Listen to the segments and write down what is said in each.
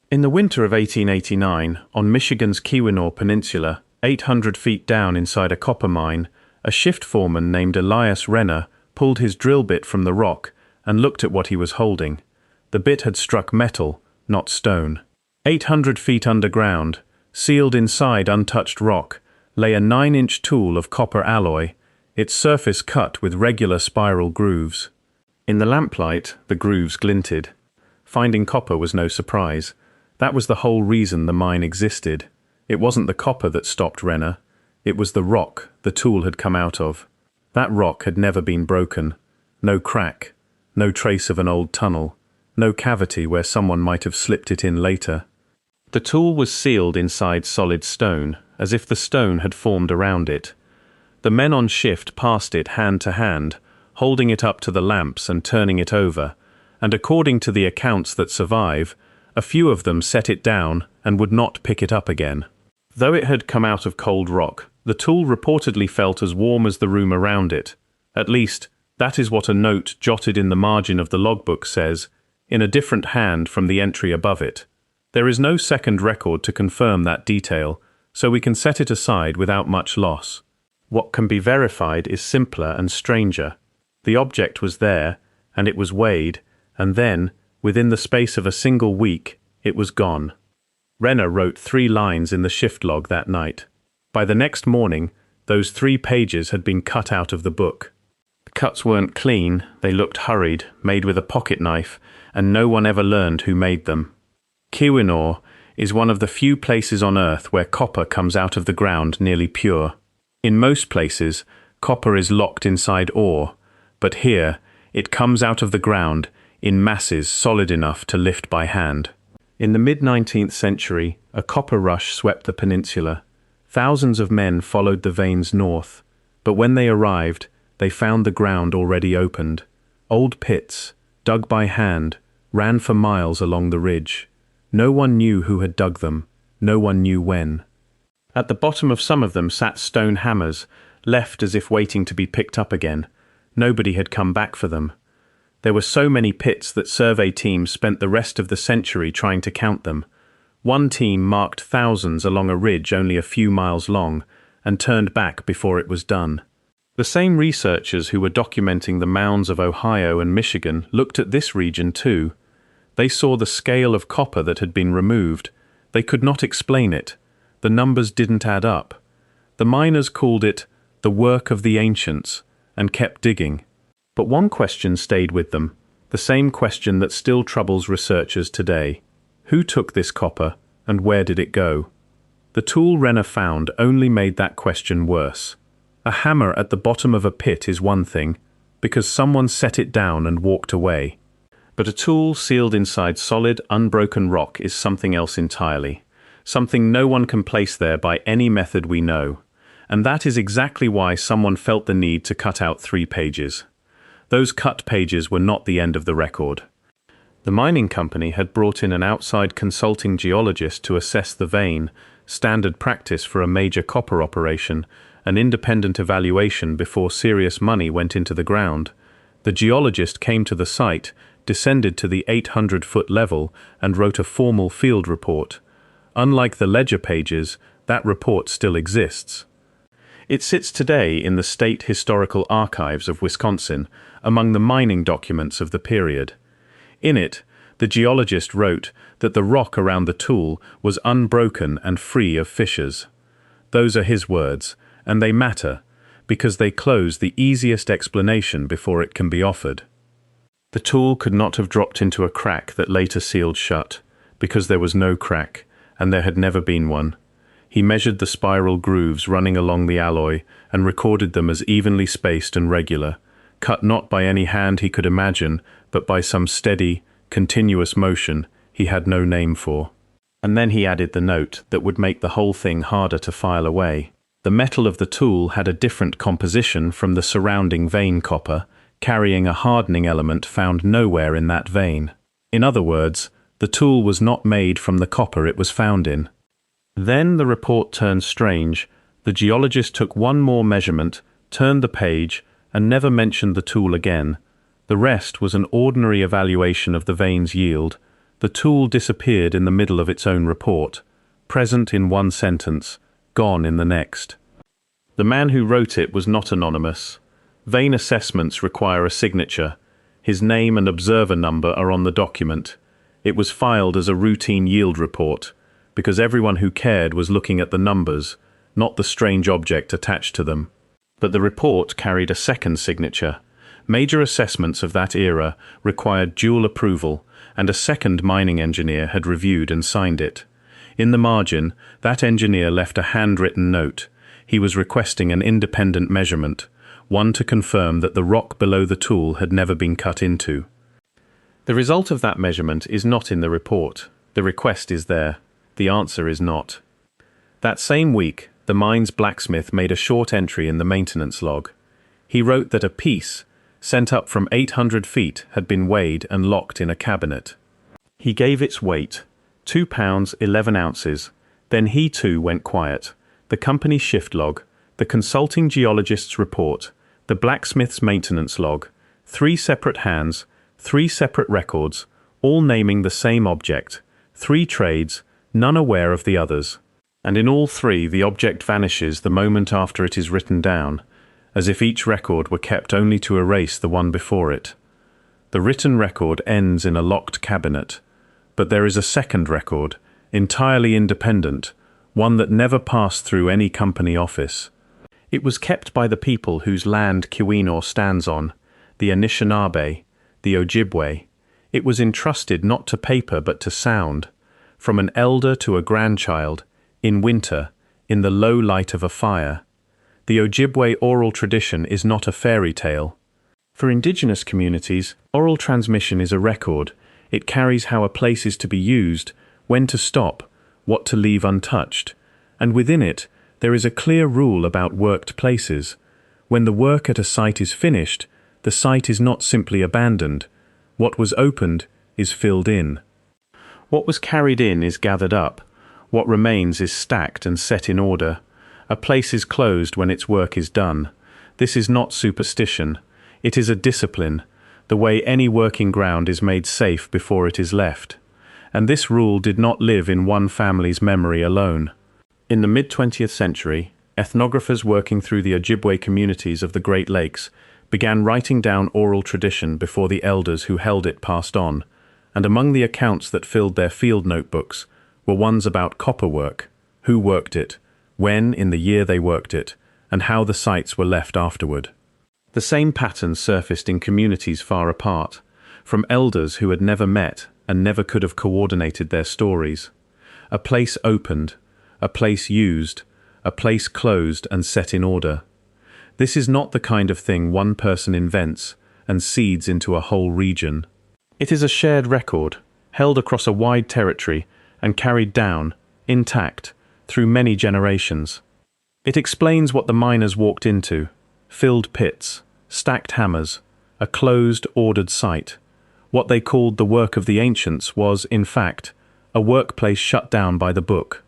In the winter of 1889, on Michigan's Keweenaw Peninsula, 800 feet down inside a copper mine, a shift foreman named Elias Renner pulled his drill bit from the rock and looked at what he was holding. The bit had struck metal, not stone. 800 feet underground, sealed inside untouched rock, lay a 9-inch tool of copper alloy, its surface cut with regular spiral grooves. In the lamplight, the grooves glinted. Finding copper was no surprise. That was the whole reason the mine existed. It wasn't the copper that stopped Renner. It was the rock the tool had come out of. That rock had never been broken. No crack, no trace of an old tunnel, no cavity where someone might have slipped it in later. The tool was sealed inside solid stone, as if the stone had formed around it. The men on shift passed it hand to hand, holding it up to the lamps and turning it over, and according to the accounts that survive, a few of them set it down and would not pick it up again. Though it had come out of cold rock, the tool reportedly felt as warm as the room around it. At least, that is what a note jotted in the margin of the logbook says, in a different hand from the entry above it. There is no second record to confirm that detail, so we can set it aside without much loss. What can be verified is simpler and stranger. The object was there, and it was weighed, and then, within the space of a single week, it was gone. Renner wrote 3 lines in the shift log that night. By the next morning, those 3 pages had been cut out of the book. The cuts weren't clean, they looked hurried, made with a pocket knife, and no one ever learned who made them. Keweenaw is one of the few places on Earth where copper comes out of the ground nearly pure. In most places, copper is locked inside ore, but here, it comes out of the ground in masses solid enough to lift by hand. In the mid-19th century, a copper rush swept the peninsula. Thousands of men followed the veins north, but when they arrived, they found the ground already opened. Old pits, dug by hand, ran for miles along the ridge. No one knew who had dug them, no one knew when. At the bottom of some of them sat stone hammers, left as if waiting to be picked up again. Nobody had come back for them. There were so many pits that survey teams spent the rest of the century trying to count them. One team marked thousands along a ridge only a few miles long and turned back before it was done. The same researchers who were documenting the mounds of Ohio and Michigan looked at this region too. They saw the scale of copper that had been removed. They could not explain it. The numbers didn't add up. The miners called it the work of the ancients and kept digging. But one question stayed with them, the same question that still troubles researchers today. Who took this copper, and where did it go? The tool Renner found only made that question worse. A hammer at the bottom of a pit is one thing, because someone set it down and walked away. But a tool sealed inside solid, unbroken rock is something else entirely, something no one can place there by any method we know. And that is exactly why someone felt the need to cut out 3 pages. Those cut pages were not the end of the record. The mining company had brought in an outside consulting geologist to assess the vein, standard practice for a major copper operation, an independent evaluation before serious money went into the ground. The geologist came to the site, descended to the 800-foot level, and wrote a formal field report. Unlike the ledger pages, that report still exists. It sits today in the State Historical Archives of Wisconsin, among the mining documents of the period. In it, the geologist wrote that the rock around the tool was unbroken and free of fissures. Those are his words, and they matter, because they close the easiest explanation before it can be offered. The tool could not have dropped into a crack that later sealed shut, because there was no crack, and there had never been one. He measured the spiral grooves running along the alloy and recorded them as evenly spaced and regular, cut not by any hand he could imagine, but by some steady, continuous motion he had no name for. And then he added the note that would make the whole thing harder to file away. The metal of the tool had a different composition from the surrounding vein copper, carrying a hardening element found nowhere in that vein. In other words, the tool was not made from the copper it was found in. Then the report turned strange. The geologist took one more measurement, turned the page, and never mentioned the tool again. The rest was an ordinary evaluation of the vein's yield. The tool disappeared in the middle of its own report, present in one sentence, gone in the next. The man who wrote it was not anonymous. Vein assessments require a signature. His name and observer number are on the document. It was filed as a routine yield report, because everyone who cared was looking at the numbers, not the strange object attached to them. But the report carried a second signature. Major assessments of that era required dual approval, and a second mining engineer had reviewed and signed it. In the margin, that engineer left a handwritten note. He was requesting an independent measurement, one to confirm that the rock below the tool had never been cut into. The result of that measurement is not in the report. The request is there. The answer is not. That same week, the mine's blacksmith made a short entry in the maintenance log. He wrote that a piece, sent up from 800 feet, had been weighed and locked in a cabinet. He gave its weight, 2 pounds 11 ounces. Then he too went quiet. The company's shift log, the consulting geologist's report, the blacksmith's maintenance log, 3 separate hands, 3 separate records, all naming the same object, 3 trades, none aware of the others. And in all 3 the object vanishes the moment after it is written down, as if each record were kept only to erase the one before it. The written record ends in a locked cabinet, but there is a second record, entirely independent, one that never passed through any company office. It was kept by the people whose land Keweenaw stands on, the Anishinaabe, the Ojibway. It was entrusted not to paper but to sound, from an elder to a grandchild, in winter, in the low light of a fire. The Ojibway oral tradition is not a fairy tale. For indigenous communities, oral transmission is a record. It carries how a place is to be used, when to stop, what to leave untouched, and within it, there is a clear rule about worked places. When the work at a site is finished, the site is not simply abandoned. What was opened is filled in. What was carried in is gathered up. What remains is stacked and set in order. A place is closed when its work is done. This is not superstition. It is a discipline, the way any working ground is made safe before it is left. And this rule did not live in one family's memory alone. In the mid-20th century, ethnographers working through the Ojibwe communities of the Great Lakes began writing down oral tradition before the elders who held it passed on, and among the accounts that filled their field notebooks were ones about copper work, who worked it, when in the year they worked it, and how the sites were left afterward. The same patterns surfaced in communities far apart, from elders who had never met and never could have coordinated their stories. A place opened, a place used, a place closed and set in order. This is not the kind of thing one person invents and seeds into a whole region. It is a shared record, held across a wide territory and carried down, intact, through many generations. It explains what the miners walked into: filled pits, stacked hammers, a closed, ordered site. What they called the work of the ancients was, in fact, a workplace shut down by the book.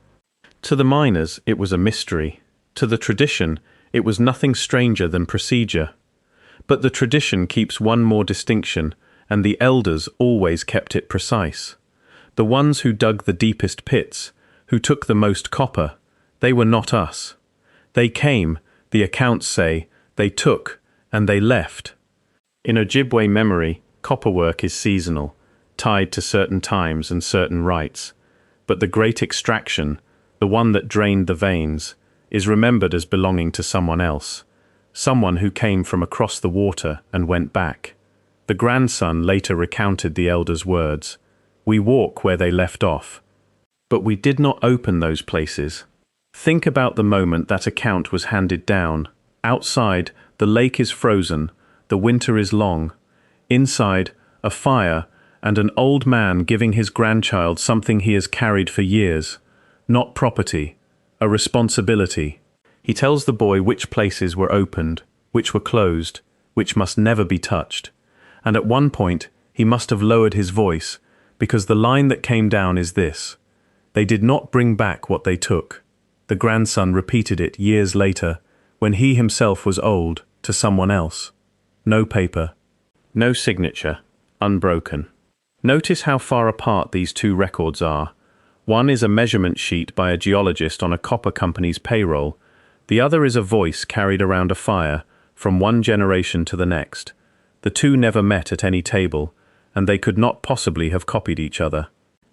To the miners, it was a mystery. To the tradition, it was nothing stranger than procedure. But the tradition keeps one more distinction, and the elders always kept it precise. The ones who dug the deepest pits, who took the most copper, they were not us. They came, the accounts say, they took, and they left. In Ojibwe memory, copper work is seasonal, tied to certain times and certain rites. But the great extraction, the one that drained the veins, is remembered as belonging to someone else, someone who came from across the water and went back. The grandson later recounted the elders' words: "We walk where they left off." But we did not open those places. Think about the moment that account was handed down. Outside, the lake is frozen, the winter is long. Inside, a fire and an old man giving his grandchild something he has carried for years. Not property, a responsibility. He tells the boy which places were opened, which were closed, which must never be touched. And at one point, he must have lowered his voice, because the line that came down is this: "They did not bring back what they took." The grandson repeated it years later, when he himself was old, to someone else. No paper, no signature, unbroken. Notice how far apart these two records are. One is a measurement sheet by a geologist on a copper company's payroll. The other is a voice carried around a fire from one generation to the next. The two never met at any table, and they could not possibly have copied each other.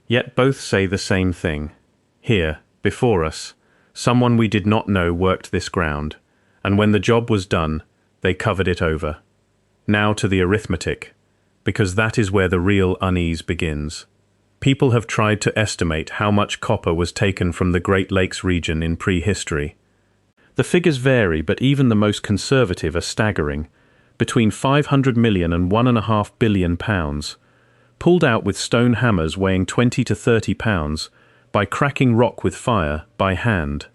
Yet both say the same thing. Here, before us, someone we did not know worked this ground, and when the job was done, they covered it over. Now to the arithmetic, because that is where the real unease begins. People have tried to estimate how much copper was taken from the Great Lakes region in prehistory. The figures vary, but even the most conservative are staggering. Between 500 million and 1.5 billion pounds, pulled out with stone hammers weighing 20 to 30 pounds, by cracking rock with fire, by hand.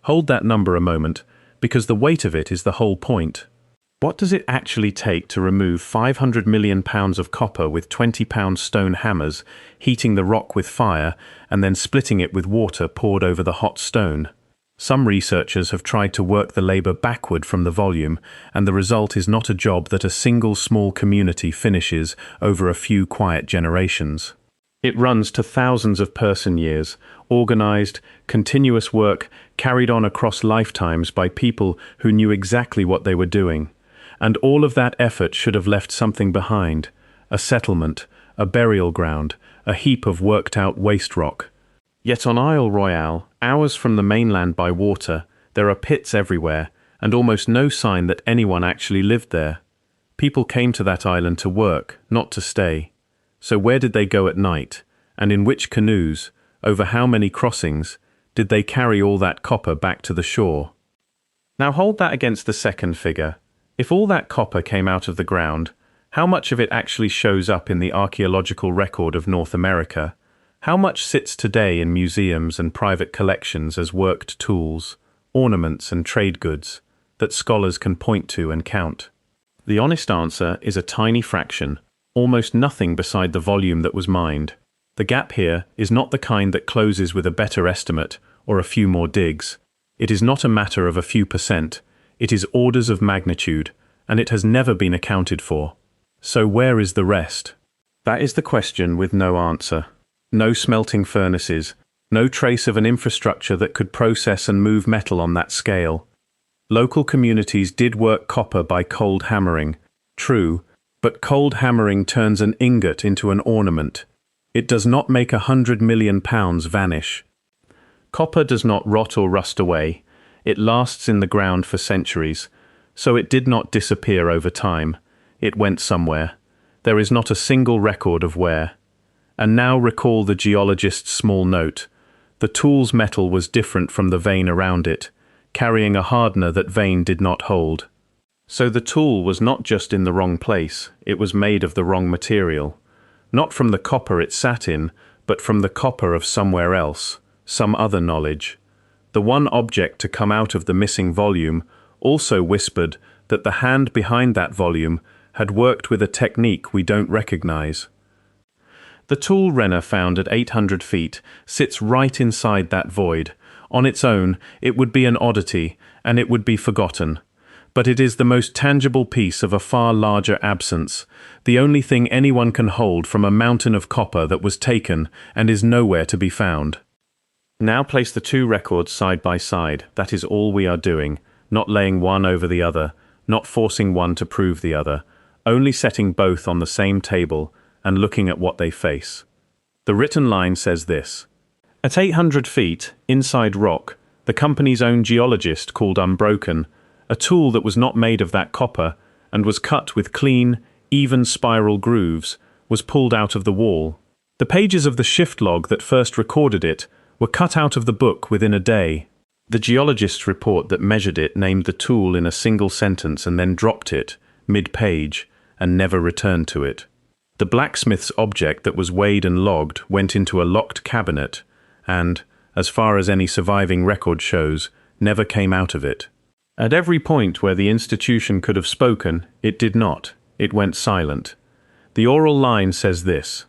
Hold that number a moment, because the weight of it is the whole point. What does it actually take to remove 500 million pounds of copper with 20-pound stone hammers, heating the rock with fire, and then splitting it with water poured over the hot stone? Some researchers have tried to work the labour backward from the volume, and the result is not a job that a single small community finishes over a few quiet generations. It runs to thousands of person-years, organised, continuous work carried on across lifetimes by people who knew exactly what they were doing. And all of that effort should have left something behind: a settlement, a burial ground, a heap of worked-out waste rock. Yet on Isle Royale, hours from the mainland by water, there are pits everywhere, and almost no sign that anyone actually lived there. People came to that island to work, not to stay. So where did they go at night, and in which canoes, over how many crossings, did they carry all that copper back to the shore? Now hold that against the second figure. If all that copper came out of the ground, how much of it actually shows up in the archaeological record of North America? How much sits today in museums and private collections as worked tools, ornaments and trade goods that scholars can point to and count? The honest answer is a tiny fraction, almost nothing beside the volume that was mined. The gap here is not the kind that closes with a better estimate or a few more digs. It is not a matter of a few percent. It is orders of magnitude, and it has never been accounted for. So where is the rest? That is the question with no answer. No smelting furnaces, no trace of an infrastructure that could process and move metal on that scale. Local communities did work copper by cold hammering, true, but cold hammering turns an ingot into an ornament. It does not make 100 million pounds vanish. Copper does not rot or rust away. It lasts in the ground for centuries, so it did not disappear over time. It went somewhere. There is not a single record of where. And now recall the geologist's small note. The tool's metal was different from the vein around it, carrying a hardener that vein did not hold. So the tool was not just in the wrong place, it was made of the wrong material. Not from the copper it sat in, but from the copper of somewhere else, some other knowledge. The one object to come out of the missing volume also whispered that the hand behind that volume had worked with a technique we don't recognize. The tool Renner found at 800 feet sits right inside that void. On its own, it would be an oddity, and it would be forgotten. But it is the most tangible piece of a far larger absence, the only thing anyone can hold from a mountain of copper that was taken and is nowhere to be found. Now place the two records side by side. That is all we are doing, not laying one over the other, not forcing one to prove the other, only setting both on the same table and looking at what they face. The written line says this: at 800 feet, inside rock, the company's own geologist called Unbroken, a tool that was not made of that copper and was cut with clean, even spiral grooves, was pulled out of the wall. The pages of the shift log that first recorded it were cut out of the book within a day. The geologist's report that measured it named the tool in a single sentence and then dropped it, mid-page, and never returned to it. The blacksmith's object that was weighed and logged went into a locked cabinet and, as far as any surviving record shows, never came out of it. At every point where the institution could have spoken, it did not. It went silent. The oral line says this: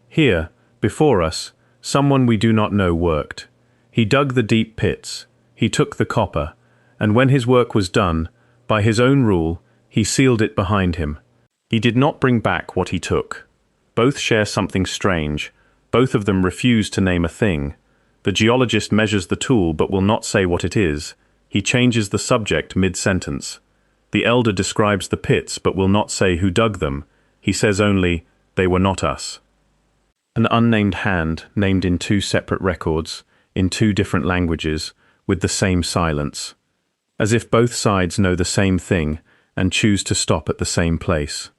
here, before us, someone we do not know worked. He dug the deep pits. He took the copper, and when his work was done, by his own rule, he sealed it behind him. He did not bring back what he took. Both share something strange. Both of them refuse to name a thing. The geologist measures the tool but will not say what it is. He changes the subject mid-sentence. The elder describes the pits but will not say who dug them. He says only, "They were not us." An unnamed hand, named in two separate records, in two different languages, with the same silence. As if both sides know the same thing and choose to stop at the same place.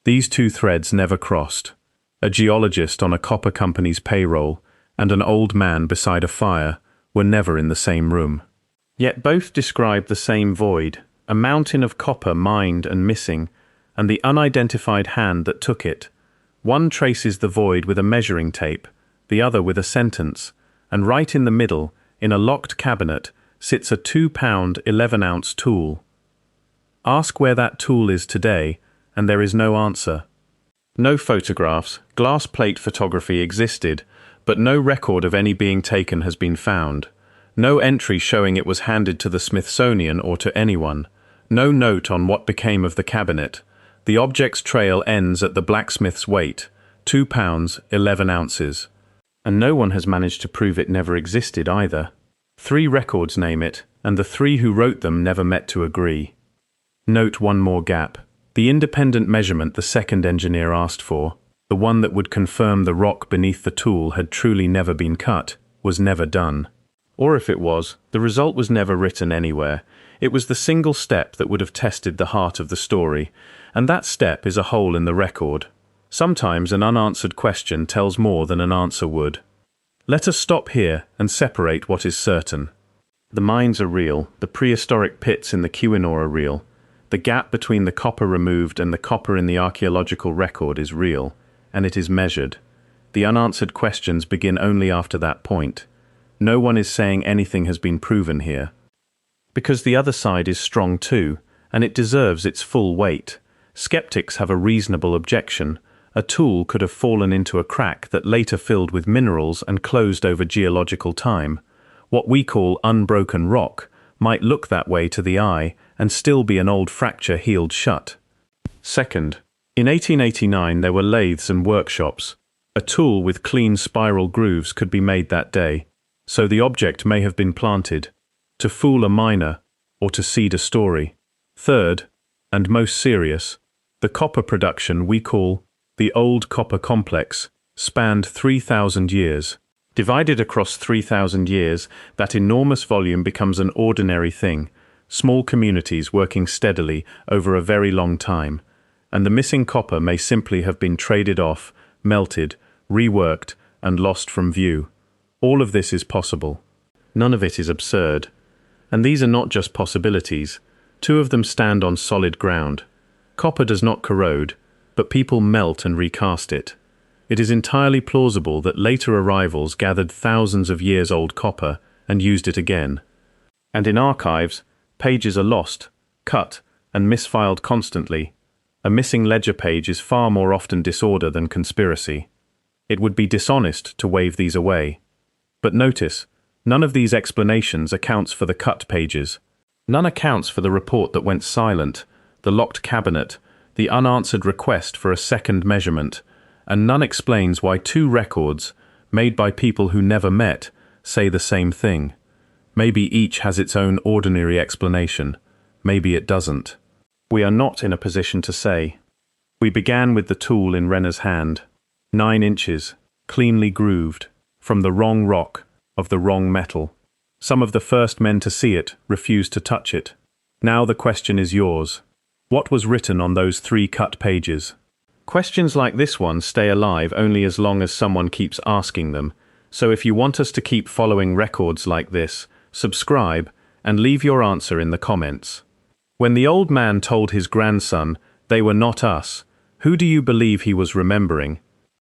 These two threads never crossed. A geologist on a copper company's payroll and an old man beside a fire were never in the same room. Yet both describe the same void, a mountain of copper mined and missing, and the unidentified hand that took it. One traces the void with a measuring tape, the other with a sentence, and right in the middle, in a locked cabinet, sits a 2-pound, 11-ounce tool. Ask where that tool is today, and there is no answer. No photographs, glass plate photography existed, but no record of any being taken has been found. No entry showing it was handed to the Smithsonian or to anyone. No note on what became of the cabinet. The object's trail ends at the blacksmith's weight, 2 pounds, 11 ounces. And no one has managed to prove it never existed either. 3 records name it, and the 3 who wrote them never met to agree. Note one more gap. The independent measurement the second engineer asked for, the one that would confirm the rock beneath the tool had truly never been cut, was never done. Or if it was, the result was never written anywhere. It was the single step that would have tested the heart of the story, and that step is a hole in the record. Sometimes an unanswered question tells more than an answer would. Let us stop here and separate what is certain. The mines are real, the prehistoric pits in the Keweenaw are real. The gap between the copper removed and the copper in the archaeological record is real, and it is measured. The unanswered questions begin only after that point. No one is saying anything has been proven here. Because the other side is strong too, and it deserves its full weight. Skeptics have a reasonable objection. A tool could have fallen into a crack that later filled with minerals and closed over geological time. What we call unbroken rock might look that way to the eye and still be an old fracture healed shut. Second, in 1889 there were lathes and workshops. A tool with clean spiral grooves could be made that day, so the object may have been planted, to fool a miner or to seed a story. Third, and most serious, the copper production we call the Old Copper Complex spanned 3,000 years. Divided across 3,000 years, that enormous volume becomes an ordinary thing, small communities working steadily over a very long time, and the missing copper may simply have been traded off, melted, reworked, and lost from view. All of this is possible. None of it is absurd. And these are not just possibilities. 2 of them stand on solid ground. Copper does not corrode, but people melt and recast it. It is entirely plausible that later arrivals gathered thousands of years old copper and used it again. And in archives, pages are lost, cut, and misfiled constantly. A missing ledger page is far more often disorder than conspiracy. It would be dishonest to wave these away. But notice, none of these explanations accounts for the cut pages. None accounts for the report that went silent, the locked cabinet, the unanswered request for a second measurement, and none explains why 2 records, made by people who never met, say the same thing. Maybe each has its own ordinary explanation. Maybe it doesn't. We are not in a position to say. We began with the tool in Renner's hand, 9 inches, cleanly grooved, from the wrong rock, of the wrong metal. Some of the first men to see it refused to touch it. Now the question is yours. What was written on those 3 cut pages? Questions like this one stay alive only as long as someone keeps asking them, so if you want us to keep following records like this, subscribe and leave your answer in the comments. When the old man told his grandson, "They were not us," who do you believe he was remembering?